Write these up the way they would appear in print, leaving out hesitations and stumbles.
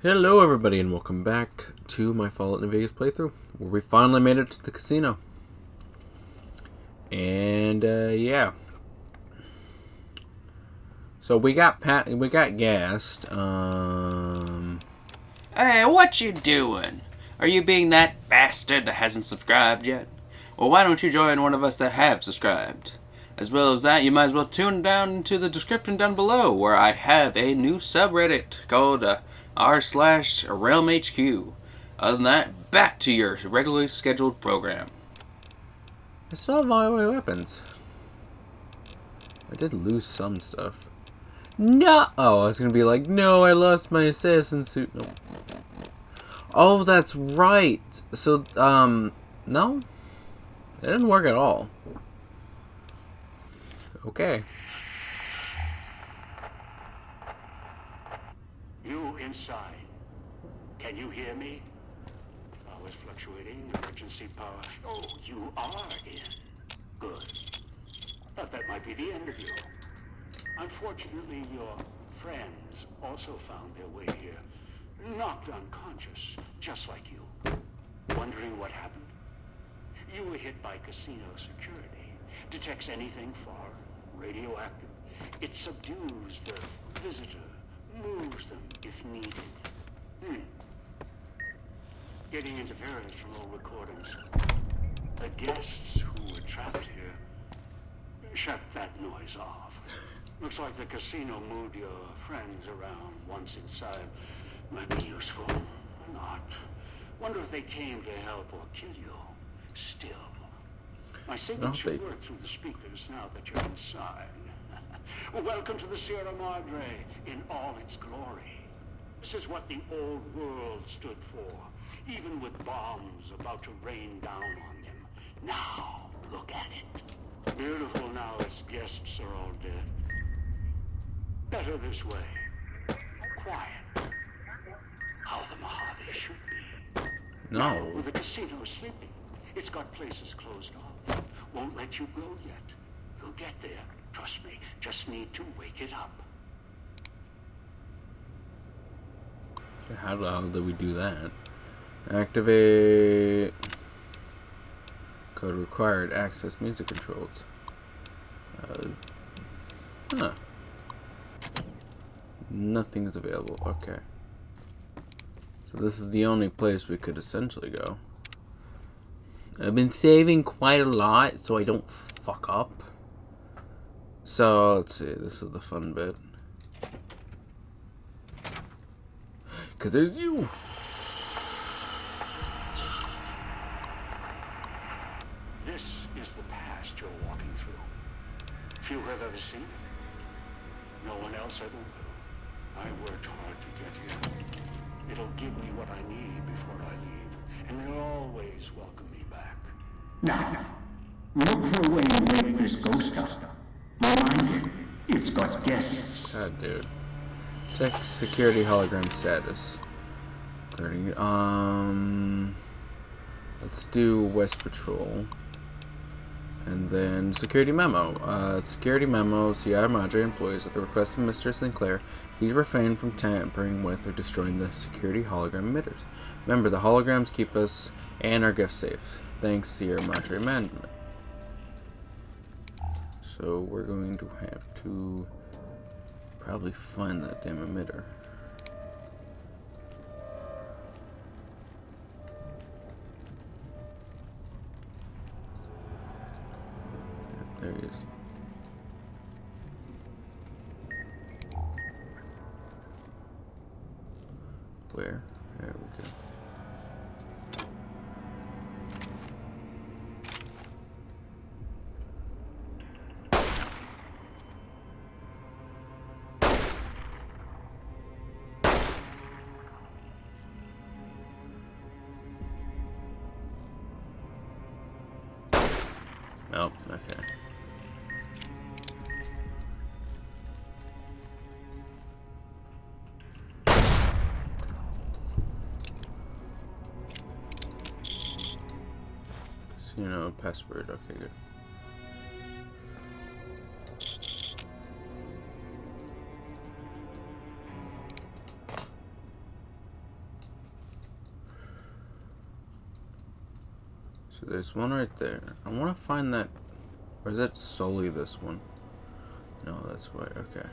Hello everybody and welcome back to my Fallout New Vegas playthrough, where we finally made it to the casino. And yeah. So we got gassed. Hey, what you doing? Are you being that bastard that hasn't subscribed yet? Well, why don't you join one of us that have subscribed? As well as that, you might as well tune down into the description down below, where I have a new subreddit called r/RealmHQ. Other than that, back to your regularly scheduled program. I still have all my weapons. I did lose some stuff. No! Oh, I was gonna be like, no, I lost my assassin suit. No. Oh, that's right. So, no? It didn't work at all. Okay. You inside. Can you hear me? Power's fluctuating. Emergency power. Oh, you are in. Good. Thought that might be the end of you. Unfortunately, your friends also found their way here. Knocked unconscious, just like you. Wondering what happened? You were hit by casino security. Detects anything far radioactive. It subdues the visitor. Moves them if needed. Getting interference from old recordings. The guests who were trapped here shut that noise off. Looks like the casino moved your friends around once inside. Might be useful or not. Wonder if they came to help or kill you. Still. My signal should work through the speakers now that you're inside. Welcome to the Sierra Madre in all its glory. This is what the old world stood for, even with bombs about to rain down on them. Now, look at it. Beautiful now its guests are all dead. Better this way. Quiet. How the Mojave should be. No. Now, with the casino sleeping, it's got places closed off. Won't let you go yet. You'll get there. Trust me, just need to wake it up. How the hell did we do that? Activate code required. Access music controls. Nothing is available. Okay. So this is the only place we could essentially go. I've been saving quite a lot so I don't fuck up. So, let's see, this is the fun bit. Because there's you! This is the past you're walking through. Few have ever seen it. No one else ever will. I worked hard to get here. It'll give me what I need before I leave, and they'll always welcome me back. Now, look for a way to wake this ghost up. Mind it, it's got guests. God, dude. Check security hologram status. Let's do West Patrol. And then security memo. Security memo, Sierra Madre employees at the request of Mr. Sinclair, please refrain from tampering with or destroying the security hologram emitters. Remember, the holograms keep us and our gifts safe. Thanks, Sierra Madre Management. So we're going to have to probably find that damn emitter. There he is. Where? There we go. Oh, okay. Casino password. Okay, good. So there's one right there. I want to find that. Or is that solely this one? No, that's why. Okay.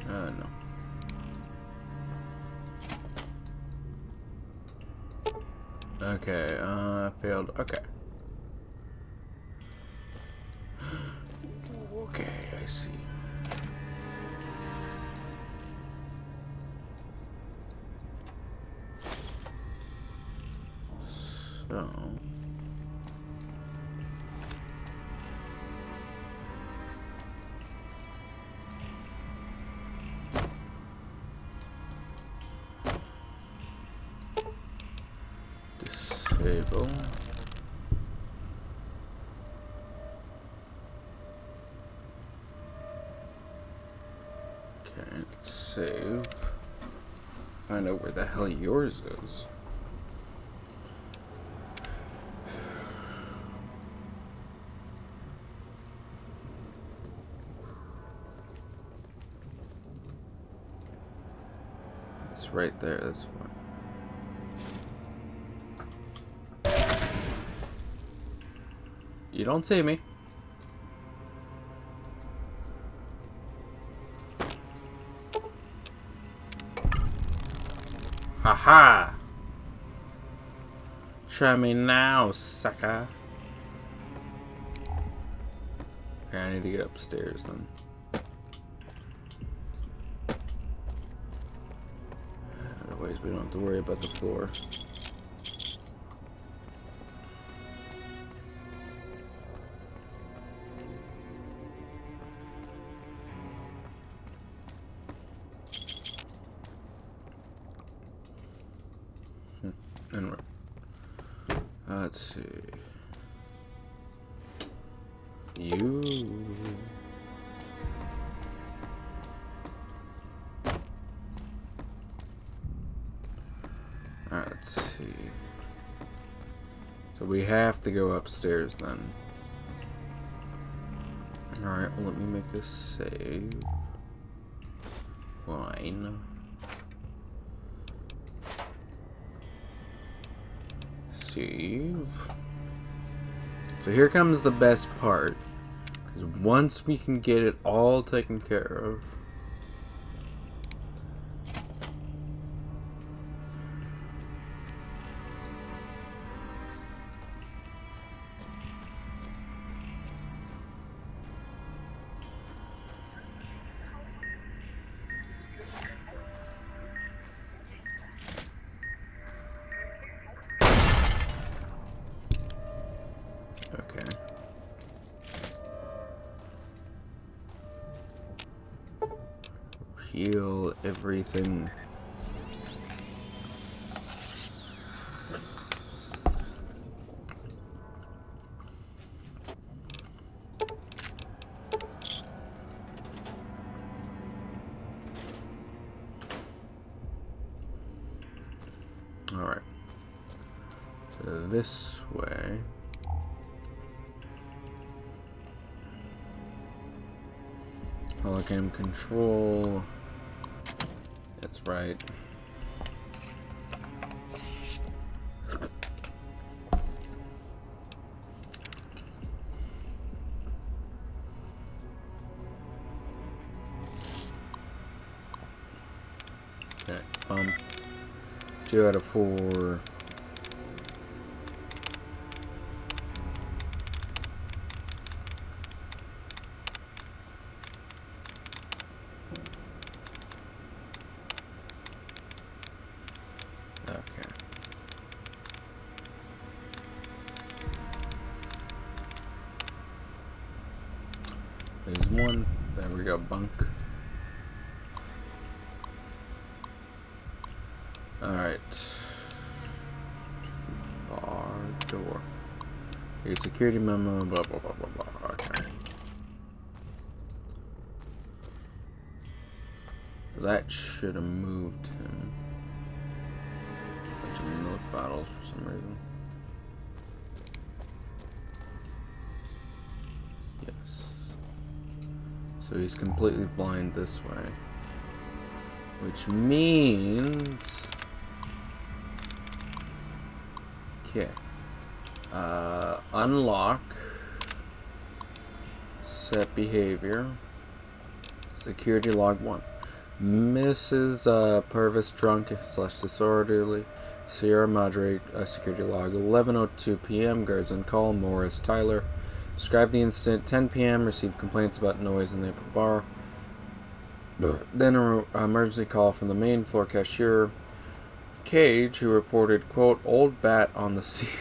No. Okay, failed. Okay. Okay, I see. So... disable. Okay, let's save. Find out where the hell yours is. It's right there, that's why. You don't see me. Haha! Try me now, sucker. Okay, I need to get upstairs then. Otherwise, we don't have to worry about the floor. And let's see. You. Alright, let's see. So we have to go upstairs then. Alright, well, let me make a save. Fine. Save. So here comes the best part. Because once we can get it all taken care of. Okay. Heal everything. All right. So this way. Hologram control. That's right. Okay, bump. 2 out of 4. Okay. There's one. There we go, bunk. Alright. Bar door. Your security memo, blah blah blah blah blah. Okay. That should have moved him. Bunch of milk bottles for some reason. So he's completely blind this way. Which means... Okay. Unlock. Set behavior. Security log 1. Mrs. Purvis drunk / disorderly. Sierra Madre security log 11:02 p.m. Guards on call. Morris Tyler. Described the incident 10 p.m. Received complaints about noise in the upper bar. Then an emergency call from the main floor cashier Cage, who reported, quote, old bat on the ceiling.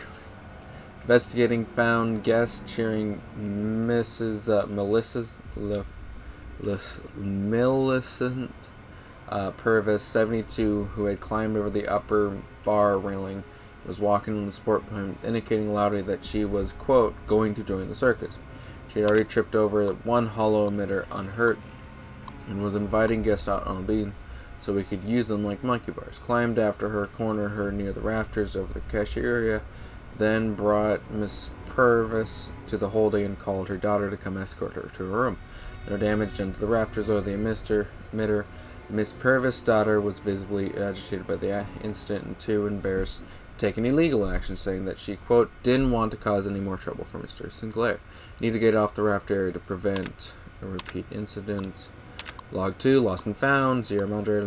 Investigating found guests cheering Mrs. Millicent Purvis, 72, who had climbed over the upper bar railing, was walking on the support beam, indicating loudly that she was, quote, going to join the circus. She had already tripped over one hollow emitter unhurt and was inviting guests out on a beam so we could use them like monkey bars. Climbed after her, cornered her near the rafters over the cashier area, then brought Miss Purvis to the holding and called her daughter to come escort her to her room. No damage done to the rafters or the emitter. Miss Purvis' daughter was visibly agitated by the incident and too embarrassed to take any legal action, saying that she, quote, didn't want to cause any more trouble for Mr. Sinclair. Need to get off the raft area to prevent a repeat incident. Log 2, lost and found. Sierra Madre,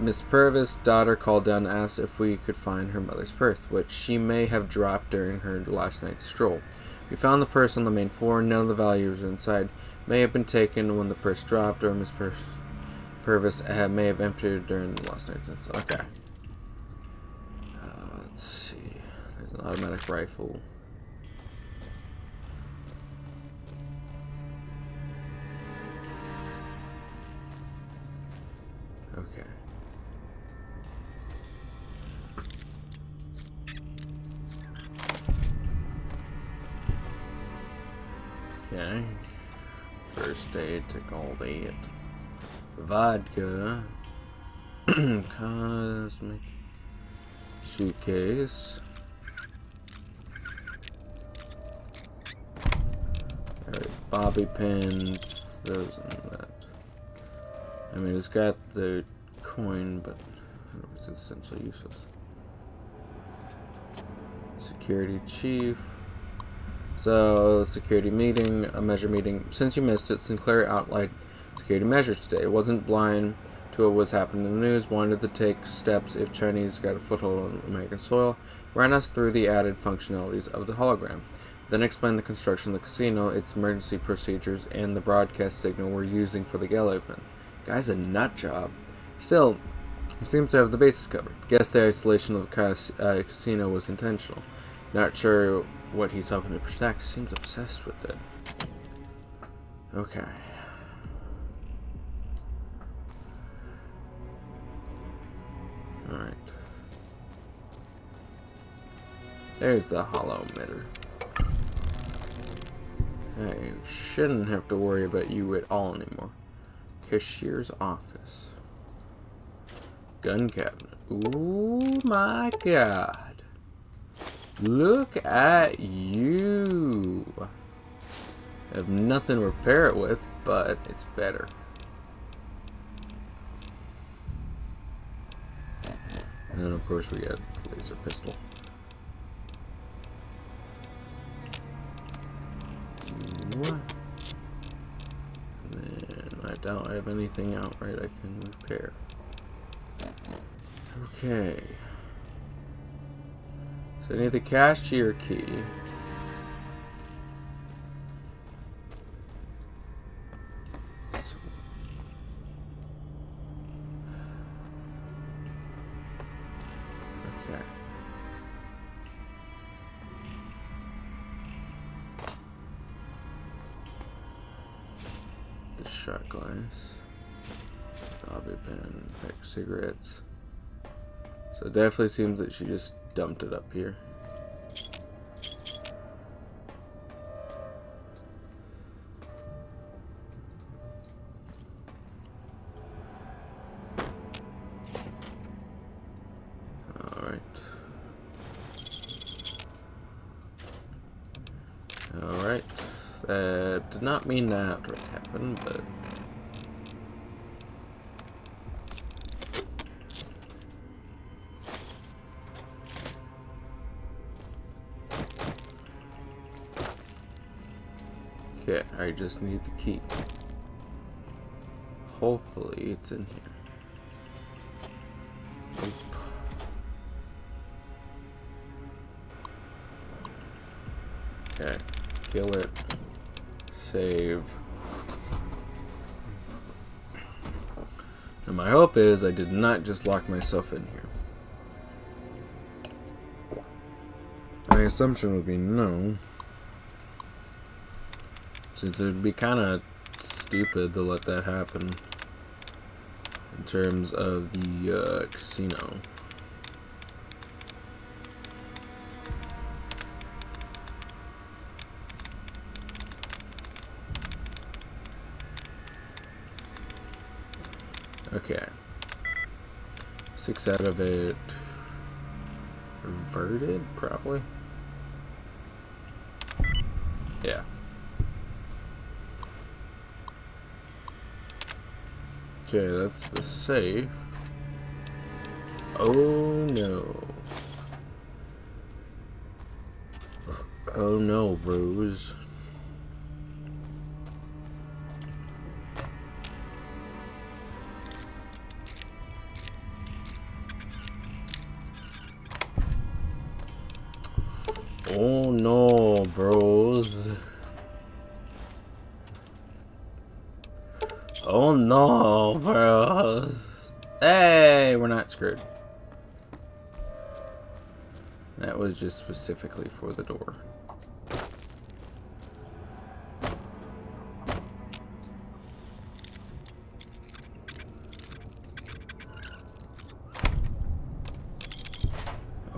Miss Purvis' daughter called down and asked if we could find her mother's purse, which she may have dropped during her last night's stroll. We found the purse on the main floor. None of the valuables inside may have been taken when the purse dropped, or Miss Purvis may have emptied during the last night's incident. Okay. Let's see. There's an automatic rifle. Okay. Okay. First aid, take all that. Vodka. Cosmic. Suitcase. Alright, bobby pins. Those and that. I mean, it's got the coin, but I don't know if it's essentially useless. Security chief. So, security meeting, a measure meeting. Since you missed it, Sinclair outlined security measures today. It wasn't blind to what was happening in the news, wanted to take steps if Chinese got a foothold on American soil, ran us through the added functionalities of the hologram. Then explained the construction of the casino, its emergency procedures, and the broadcast signal we're using for the gala event. Guy's a nut job. Still, he seems to have the bases covered. Guess the isolation of the casino was intentional. Not sure what he's hoping to protect. Seems obsessed with it. Okay. Alright. There's the hollow emitter. I shouldn't have to worry about you at all anymore. Cashier's office. Gun cabinet. Ooh my god. Look at you. I have nothing to repair it with, but it's better. And then of course we got the laser pistol. What? And I doubt I have anything outright I can repair. Okay. So I need the cashier key. Okay. The shot glass. Bobby pin. Pack of cigarettes. So it definitely seems that she just dumped it up here. Alright. Alright. That Did not mean that to happen, but... Okay, I just need the key. Hopefully it's in here. Nope. Okay, kill it. Save. And my hope is I did not just lock myself in here. My assumption would be no. Since it would be kind of stupid to let that happen in terms of the casino. Okay. 6 out of it reverted, probably. Yeah. Okay, that's the safe. Oh no. Oh no, bros. Oh no, bros. Oh no, bros. Hey, we're not screwed. That was just specifically for the door.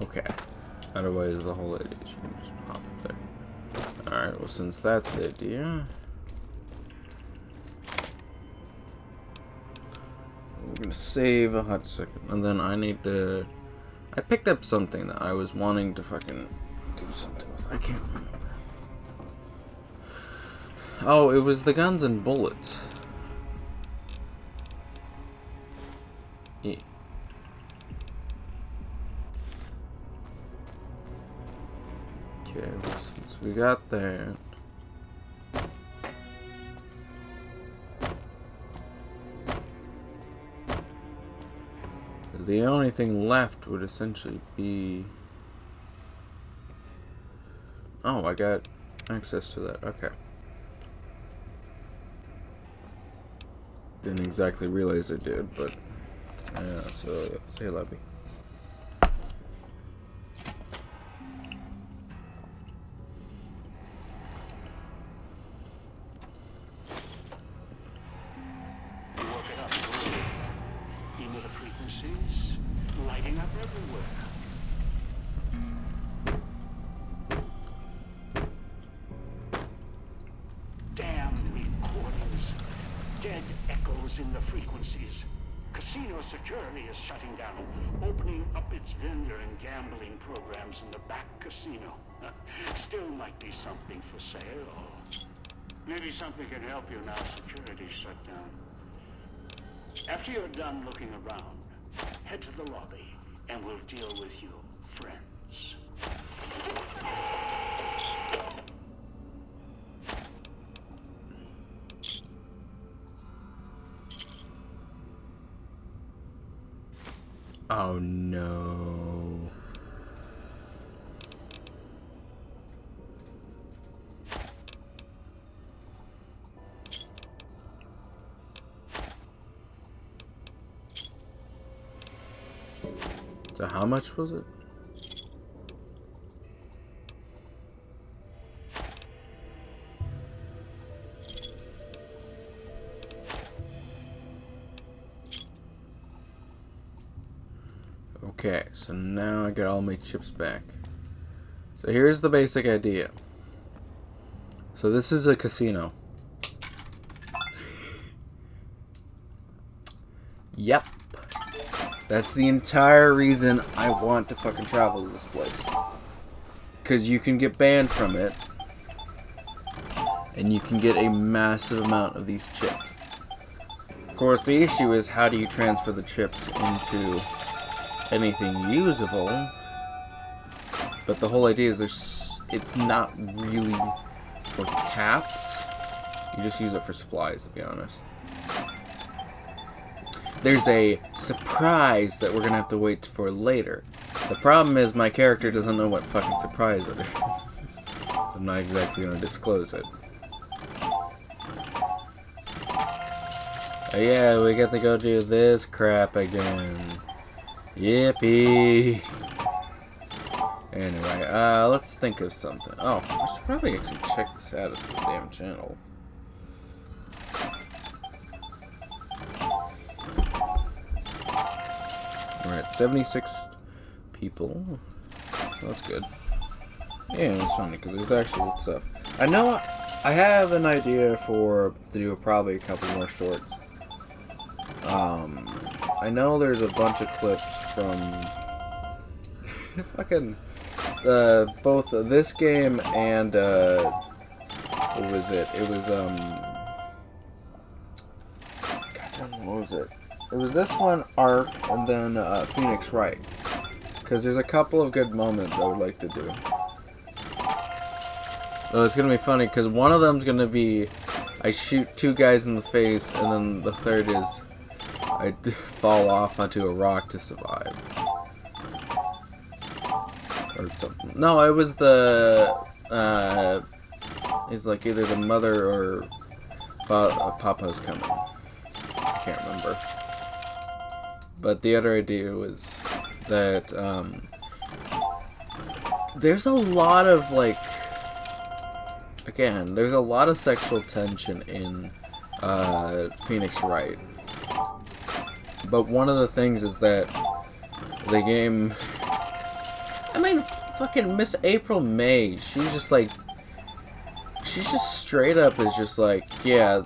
Okay. Otherwise, the whole idea is you can just pop it there. Alright, well, since that's the idea, we're gonna save a hot second. And then I need to... I picked up something that I was wanting to fucking do something with. I can't remember. Oh, it was the guns and bullets. Yeah. Okay, well, since we got that, the only thing left would essentially be... Oh, I got access to that. Okay. Didn't exactly realize I did, but yeah, so say lobby. Lighting up everywhere. Damn recordings. Dead echoes in the frequencies. Casino security is shutting down, opening up its vendor and gambling programs in the back casino. Still might be something for sale. Maybe something can help you now security's shut down. After you're done looking around, head to the lobby, and we'll deal with you, friends. Oh no. So how much was it? Okay, so now I got all my chips back. So here's the basic idea. So this is a casino. Yep. That's the entire reason I want to fucking travel to this place. Because you can get banned from it and you can get a massive amount of these chips. Of course, the issue is how do you transfer the chips into anything usable? But the whole idea is it's not really for caps. You just use it for supplies, to be honest. There's a surprise that we're gonna have to wait for later. The problem is my character doesn't know what fucking surprise it is. So I'm not exactly gonna disclose it. Oh yeah, we get to go do this crap again. Yippee! Anyway, let's think of something. Oh, I should probably actually check the status of the damn channel. Alright, 76 people. That's good. Yeah, it's funny because there's actual stuff. I know I have an idea to do probably a couple more shorts. I know there's a bunch of clips from fucking both this game and what was it? It was goddamn, what was it? It was this one, Ark, and then Phoenix Wright. Because there's a couple of good moments I would like to do. So it's gonna be funny because one of them's gonna be I shoot 2 guys in the face, and then the third is I fall off onto a rock to survive. Or something. No, it was the it's like either the mother or Papa's coming. I can't remember. But the other idea was that there's a lot of like, again, there's a lot of sexual tension in Phoenix Wright. But one of the things is that the game, I mean, fucking Miss April May, she's just straight up is just like, yeah,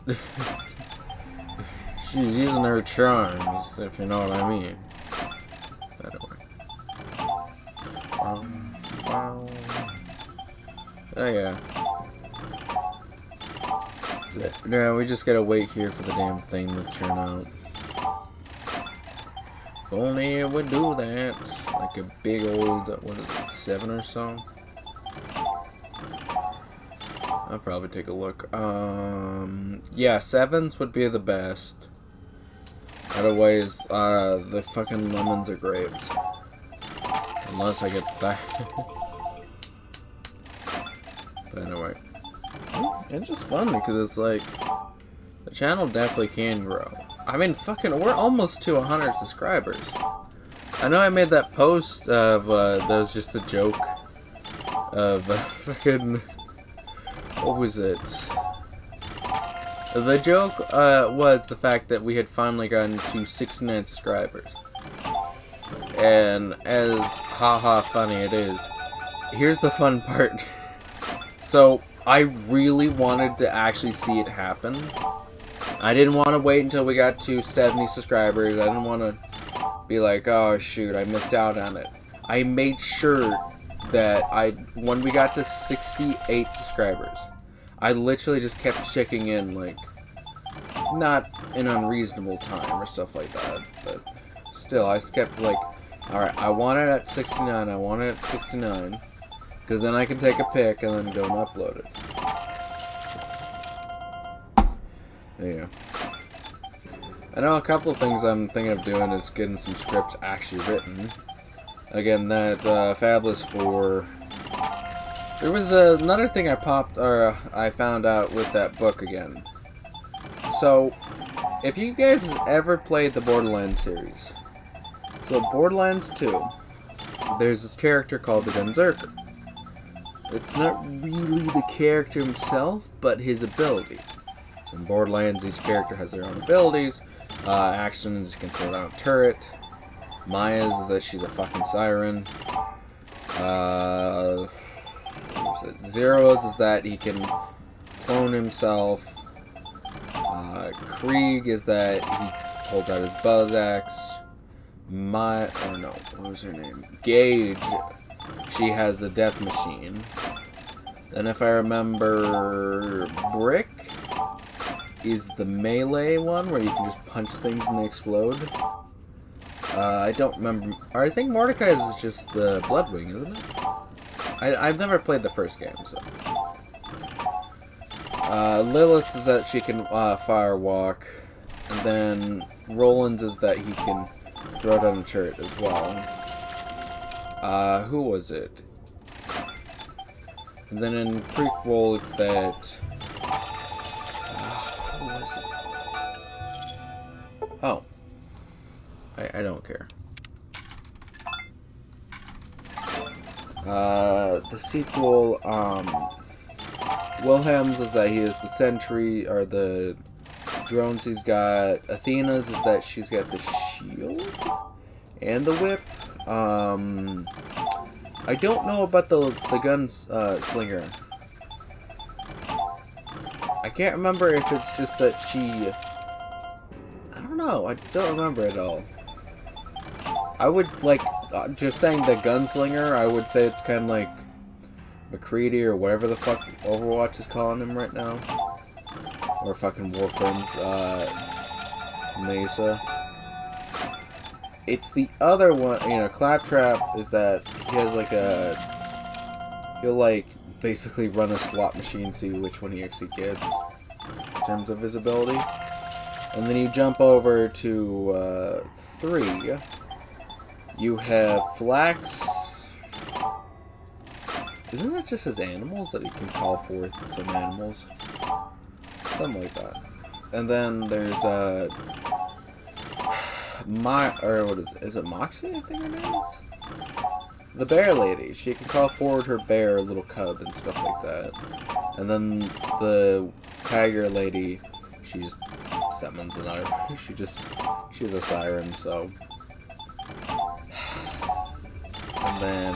she's using her charms, if you know what I mean. Oh yeah. Yeah, we just gotta wait here for the damn thing to turn out. If only it would do that. Like a big old, what is it, 7 or so? I'll probably take a look. Yeah, 7s would be the best. Otherwise, the fucking lemons or grapes. Unless I get that. But anyway. It's just fun because it's like, the channel definitely can grow. I mean, fucking, we're almost to 100 subscribers. I know I made that post of, that was just a joke of, fucking, what was it? The joke, was the fact that we had finally gotten to 69 subscribers. And as haha funny it is, here's the fun part. So, I really wanted to actually see it happen. I didn't want to wait until we got to 70 subscribers. I didn't want to be like, oh shoot, I missed out on it. I made sure that when we got to 68 subscribers, I literally just kept checking in, like, not in unreasonable time or stuff like that, but still, I kept like, alright, I want it at 69, I want it at 69, because then I can take a pic and then go and upload it. There you go. I know a couple of things I'm thinking of doing is getting some scripts actually written. Again, that Fabulous 4. There was another thing I found out with that book again. So, if you guys ever played the Borderlands series, so Borderlands 2, there's this character called the Gunzerker. It's not really the character himself, but his ability. In Borderlands, each character has their own abilities. Actions, you can throw down a turret. Maya's is that she's a fucking siren. Zero's is that he can clone himself. Krieg is that he holds out his buzz axe. What was her name? Gage, she has the death machine. And if I remember, Brick is the melee one where you can just punch things and they explode. I don't remember. I think Mordecai's is just the Bloodwing, isn't it? I've never played the first game, so. Lilith is that she can fire walk, and then Roland's is that he can throw down a turret as well. Who was it? And then in prequel, it's that. Who was it? Oh. I don't care. The sequel, Wilhelm's is that he is the sentry, or the drones he's got. Athena's is that she's got the shield and the whip. I don't know about the guns slinger. I can't remember if it's just that she. I don't know. I don't remember at all. I would like just saying the gunslinger. I would say it's kind of like McCready or whatever the fuck Overwatch is calling him right now, or fucking Warframe's Mesa. It's the other one, you know. Claptrap is that he has like a. He'll like basically run a slot machine, see which one he actually gets in terms of his ability, and then you jump over to 3. You have Flax. Isn't that just his animals that he can call forth some animals? Something like that. And then there's is it Moxie, I think her name is? The bear lady. She can call forward her bear, little cub, and stuff like that. And then the tiger lady, she just summons another. She's a siren, so. And then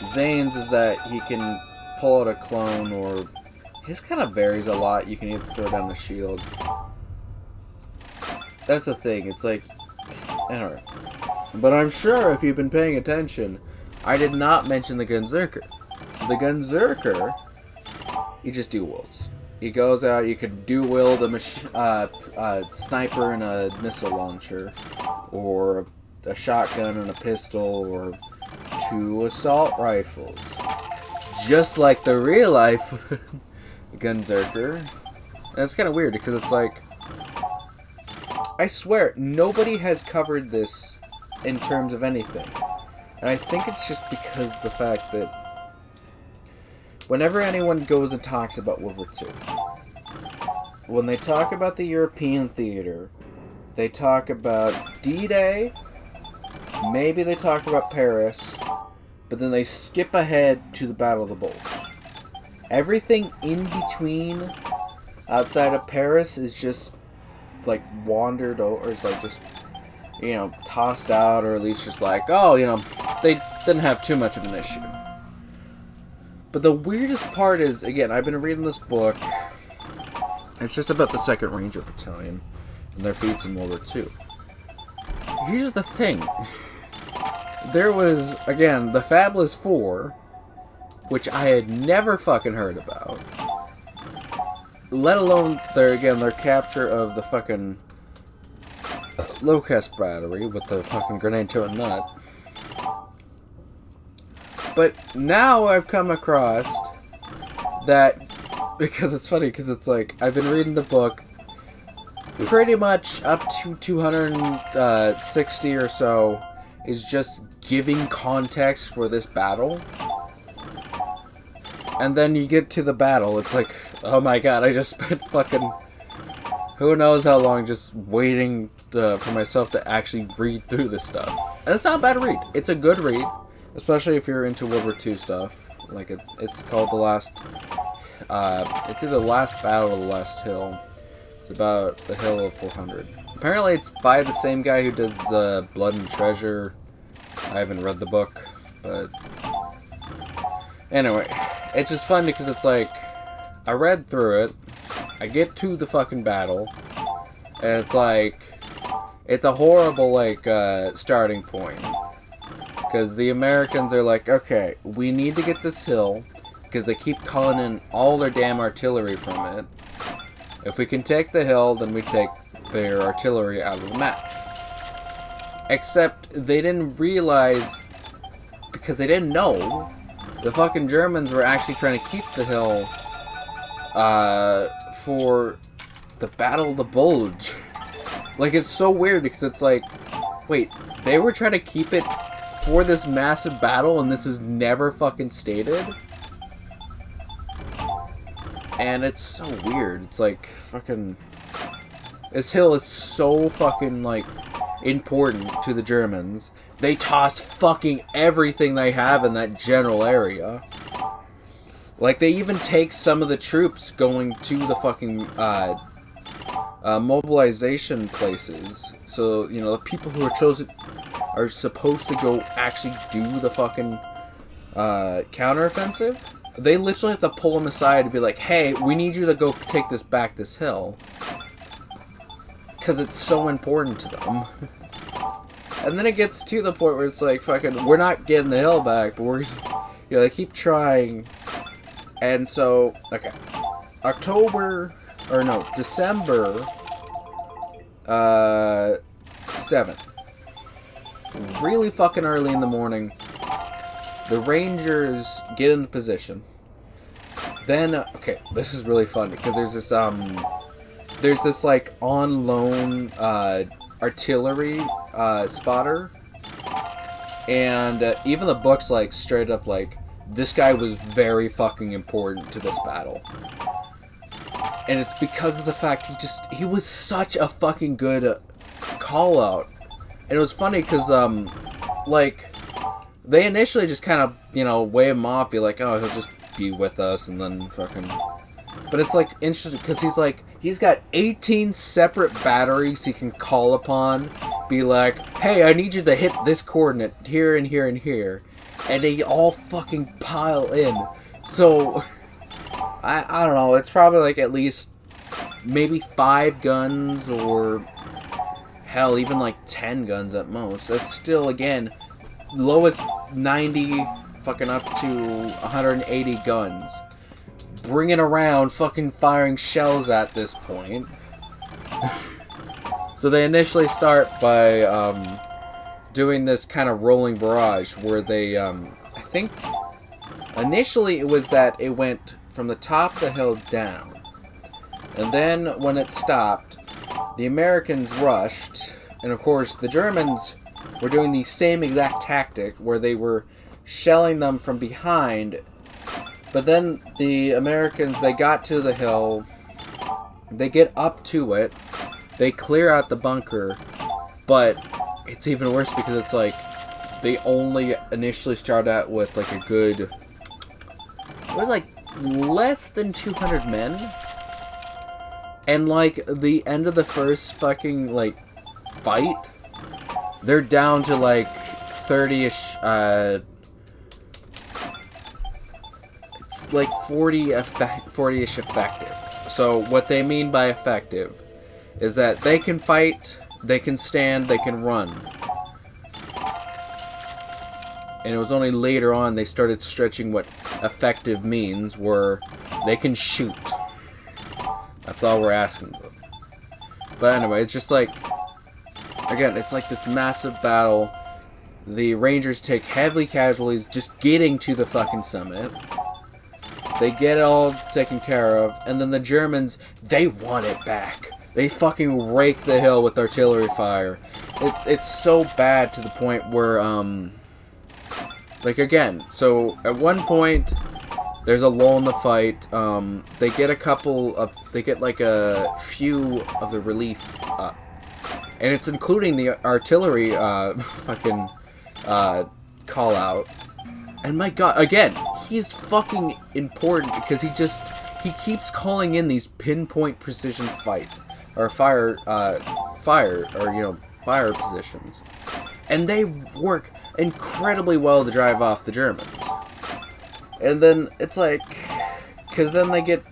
Zane's is that he can pull out a clone, or his kind of varies a lot. You can either throw down a shield. That's the thing. It's like, I don't know. But I'm sure if you've been paying attention, I did not mention the Gunzerker. The Gunzerker, you just dual wields. He goes out. You could dual wield a sniper and a missile launcher, or a shotgun and a pistol, or 2 assault rifles. Just like the real life Gunzerker. And it's kind of weird because it's like, I swear, nobody has covered this in terms of anything. And I think it's just because the fact that whenever anyone goes and talks about World War II, when they talk about the European theater, they talk about D-Day, maybe they talk about Paris, but then they skip ahead to the Battle of the Bulge. Everything in between, outside of Paris, is just like wandered over, it's like just, you know, tossed out, or at least just like, oh, you know, they didn't have too much of an issue. But the weirdest part is, again, I've been reading this book. It's just about the 2nd Ranger Battalion and their feats in World War II. Here's the thing. There was, again, the Fabulous Four, which I had never fucking heard about. Let alone, their capture of the fucking Locust Battery with the fucking grenade to a nut. But now I've come across that, because it's funny, because it's like, I've been reading the book pretty much up to 260 or so is just giving context for this battle. And then you get to the battle, it's like, oh my god, I just spent fucking who knows how long just waiting for myself to actually read through this stuff. And it's not a bad read. It's a good read, especially if you're into World War II stuff. Like, it's called The Last, it's either The Last Battle or The Last Hill. It's about the Hill of 400. Apparently it's by the same guy who does Blood and Treasure. I haven't read the book, but anyway, it's just fun because it's like, I read through it, I get to the fucking battle, and it's like, it's a horrible, like, starting point. Because the Americans are like, okay, we need to get this hill, because they keep calling in all their damn artillery from it. If we can take the hill, then we take their artillery out of the match. Except they didn't realize, because they didn't know, the fucking Germans were actually trying to keep the hill for the Battle of the Bulge. Like, it's so weird because it's like, wait, they were trying to keep it for this massive battle and this is never fucking stated? And it's so weird. It's like, fucking... This hill is so fucking, like, important to the Germans. They toss fucking everything they have in that general area. Like, they even take some of the troops going to the fucking, mobilization places. So, you know, the people who are chosen are supposed to go actually do the fucking, counteroffensive. They literally have to pull them aside and be like, hey, we need you to go take this hill. Because it's so important to them. And then it gets to the point where it's like, fucking, we're not getting the hill back, but we're, you know, they keep trying. And so, okay. December 7th. Really fucking early in the morning. The Rangers get into position. Then, okay, this is really fun because there's this like on loan artillery spotter, and even the book's like straight up like, this guy was very fucking important to this battle. And it's because of the fact he was such a fucking good call out. And it was funny because like, they initially just kind of, you know, wave him off, be like, oh, he'll just be with us, and then fucking... But it's, like, interesting, because he's got 18 separate batteries he can call upon, be like, hey, I need you to hit this coordinate, here and here and here, and they all fucking pile in. So, I don't know, it's probably, like, at least maybe 5 guns, or hell, even, like, 10 guns at most. That's still, again... lowest 90 fucking up to 180 guns. Bringing around fucking firing shells at this point. So they initially start by doing this kind of rolling barrage where they, I think initially it was that it went from the top of the hill down. And then when it stopped, the Americans rushed, and of course the Germans were doing the same exact tactic where they were shelling them from behind. But then the Americans, they got to the hill, they get up to it, they clear out the bunker, but it's even worse because it's like they only initially start out with like a good, it was like less than 200 men. And like the end of the first fucking like fight, they're down to like 30-ish, it's like 40-ish effective. So what they mean by effective is that they can fight, they can stand, they can run. And it was only later on they started stretching what effective means, where they can shoot. That's all we're asking for. But anyway, it's just like, again, it's like this massive battle. The Rangers take heavy casualties just getting to the fucking summit. They get it all taken care of. And then the Germans, they want it back. They fucking rake the hill with artillery fire. It's so bad to the point where, like again, so at one point, there's a lull in the fight. They get they get like a few of the relief up. And it's including the artillery, fucking, call out. And my god, again, he's fucking important because he keeps calling in these pinpoint precision fire positions. And they work incredibly well to drive off the Germans. And then it's like, because then they get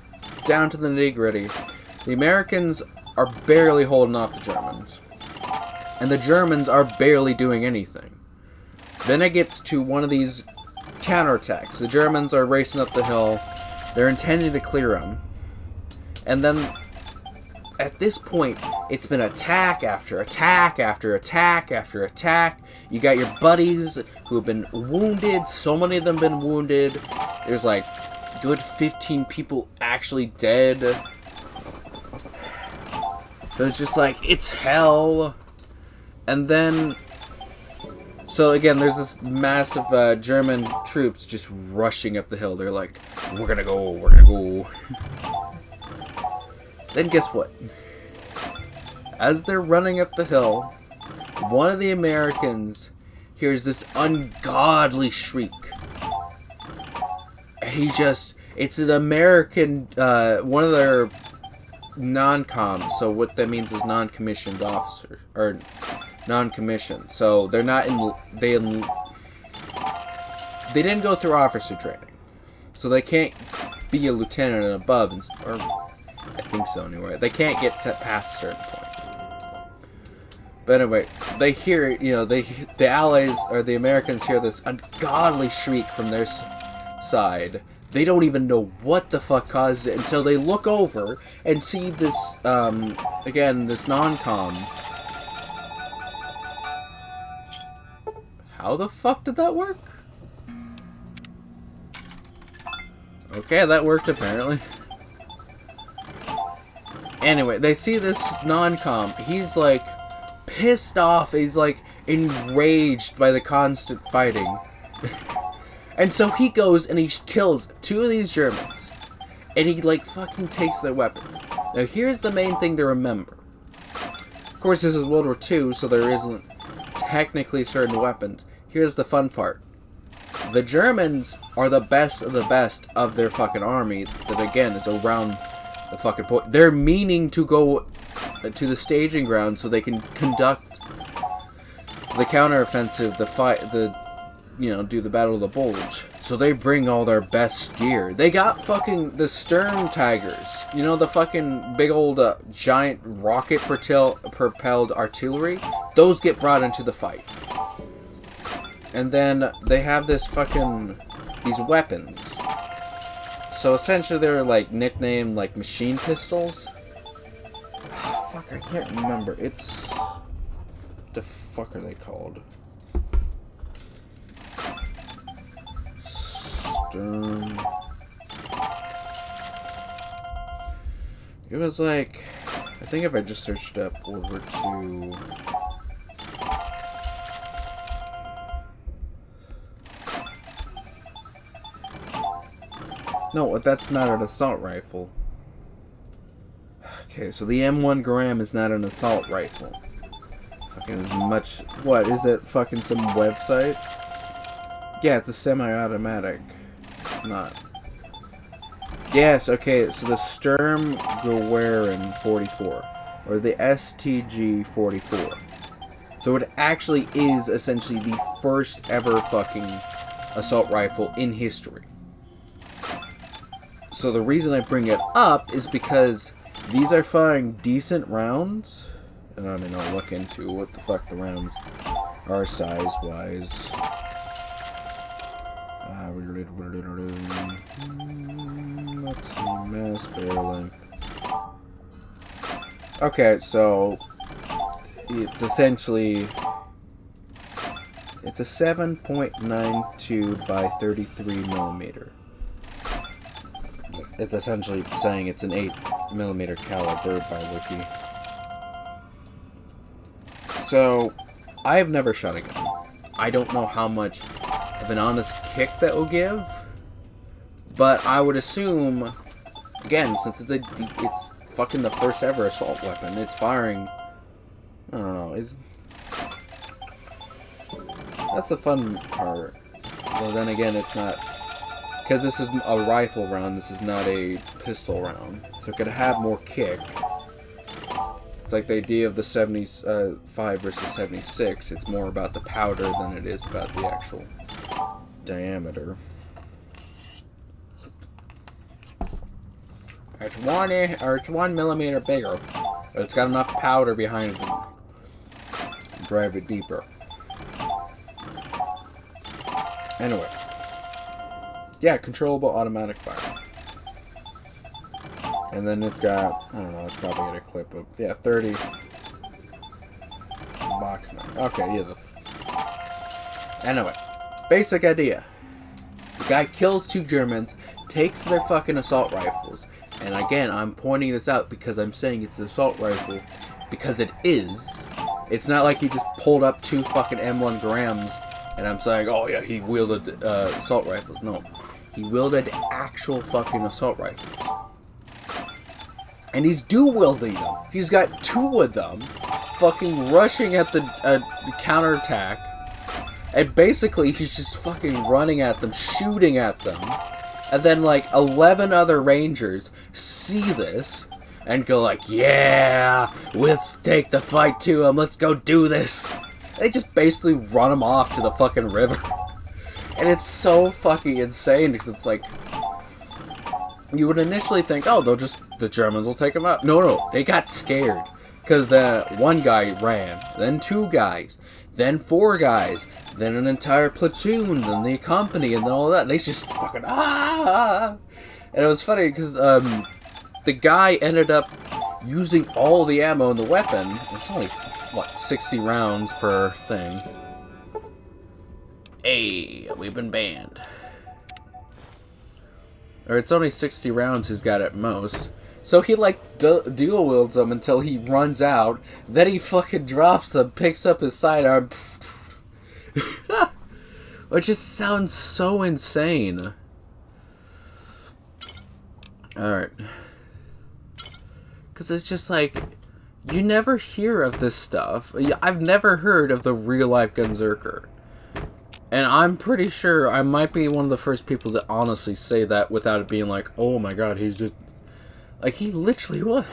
down to the nitty-gritty. The Americans are barely holding off the Germans. And the Germans are barely doing anything. Then it gets to one of these counterattacks. The Germans are racing up the hill. They're intending to clear them. And then, at this point, it's been attack after attack after attack after attack. You got your buddies who have been wounded. So many of them been wounded. There's like good 15 people actually dead. So it's just like, it's hell. And then, so again, there's this massive German troops just rushing up the hill. They're like, we're gonna go, we're gonna go. Then guess what? As they're running up the hill, one of the Americans hears this ungodly shriek. And he just, it's an American, one of their non-coms. So what that means is non-commissioned officer, or non-commissioned. So they're not in, they didn't go through officer training. So they can't be a lieutenant and above, or I think so anyway. They can't get set past a certain point. But anyway, they hear, you know, the Allies, or the Americans hear this ungodly shriek from their side. They don't even know what the fuck caused it until they look over and see this, again, this non-com. How the fuck did that work? Okay, that worked apparently. Anyway, they see this non-com. He's like pissed off. He's like enraged by the constant fighting. And so he goes and he kills 2 of these Germans. And he like fucking takes their weapons. Now here's the main thing to remember. Of course, this is World War II, so there isn't technically certain weapons. Here's the fun part. The Germans are the best of their fucking army that, again, is around the fucking point. They're meaning to go to the staging ground so they can conduct the counteroffensive, do the Battle of the Bulge. So they bring all their best gear. They got fucking the Sturm Tigers. You know, the fucking big old giant rocket-propelled artillery? Those get brought into the fight. And then they have these weapons. So essentially they're like nicknamed like machine pistols. Fuck, I can't remember. It's... the fuck are they called? Sturm... It was like... I think if I just searched up World War II... No, that's not an assault rifle. Okay, so the M1 Garand is not an assault rifle. Fucking as much... What, is it fucking some website? Yeah, it's a semi-automatic. Not... Yes, okay, so the Sturm Garand 44. Or the STG 44. So it actually is essentially the first ever fucking assault rifle in history. So the reason I bring it up is because these are firing decent rounds. And I mean, I'll look into what the fuck the rounds are size-wise. Let's see, mass barreling. Okay, so it's essentially... It's a 7.92 by 33 millimeter. It's essentially saying it's an 8mm caliber by Wiki. So, I have never shot a gun. I don't know how much of an honest kick that will give, but I would assume, again, since it's fucking the first ever assault weapon, it's firing, I don't know, that's the fun part. Well, then again, it's not... Because this is a rifle round, this is not a pistol round. So it could have more kick. It's like the idea of the 75 versus 76. It's more about the powder than it is about the actual diameter. It's 1 millimeter bigger, but it's got enough powder behind it to drive it deeper. Anyway. Yeah, controllable automatic fire. And then it's got, I don't know, it's probably got a clip of, yeah, 30 box mag. Okay, yeah. Anyway, basic idea. The guy kills 2 Germans, takes their fucking assault rifles, and again, I'm pointing this out because I'm saying it's an assault rifle because it is. It's not like he just pulled up 2 fucking M1 Grams and I'm saying, oh yeah, he wielded assault rifles. No, he wielded actual fucking assault rifles. And he's dual-wielding them. He's got 2 of them fucking rushing at the counterattack. And basically, he's just fucking running at them, shooting at them. And then, like, 11 other Rangers see this and go like, yeah, let's take the fight to him. Let's go do this. They just basically run him off to the fucking river. And it's so fucking insane because it's like, you would initially think, oh, the Germans will take him out. No, they got scared. Because the 1 guy ran, then 2 guys, then 4 guys, then an entire platoon, then the company, and then all that. They just fucking, ah! And it was funny because the guy ended up using all the ammo in the weapon. It's only, what, 60 rounds per thing. Hey, we've been banned. Or it's only 60 rounds he's got at most. So he, like, dual wields them until he runs out. Then he fucking drops them, picks up his sidearm. Which just sounds so insane. Alright. Because it's just like, you never hear of this stuff. I've never heard of the real-life Gunzerker. And I'm pretty sure I might be one of the first people to honestly say that without it being like, oh my god, he's just... Like, he literally was.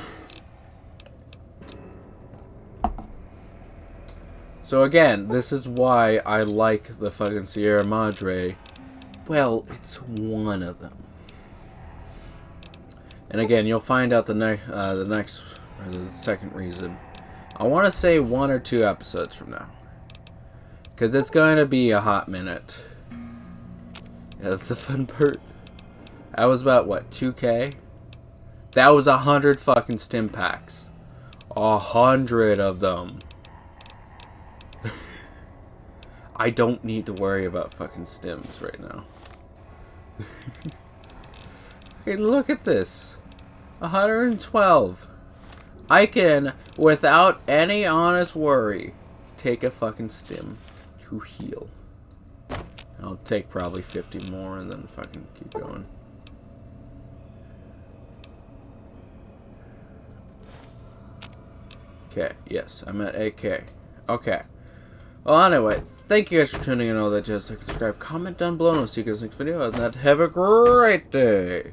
So again, this is why I like the fucking Sierra Madre. Well, it's one of them. And again, you'll find out the second reason. I want to say 1 or 2 episodes from now. Because it's going to be a hot minute. Yeah, that's the fun part. That was about, what, 2K? That was 100 fucking stim packs. 100 of them. I don't need to worry about fucking stims right now. Okay, look at this. 112. I can, without any honest worry, take a fucking stim to heal. I'll take probably 50 more and then fucking keep going. Okay, yes, I'm at AK. Okay. Well, anyway, thank you guys for tuning in. All that jazz. Subscribe, comment down below, and I'll see you guys next video. And have a great day.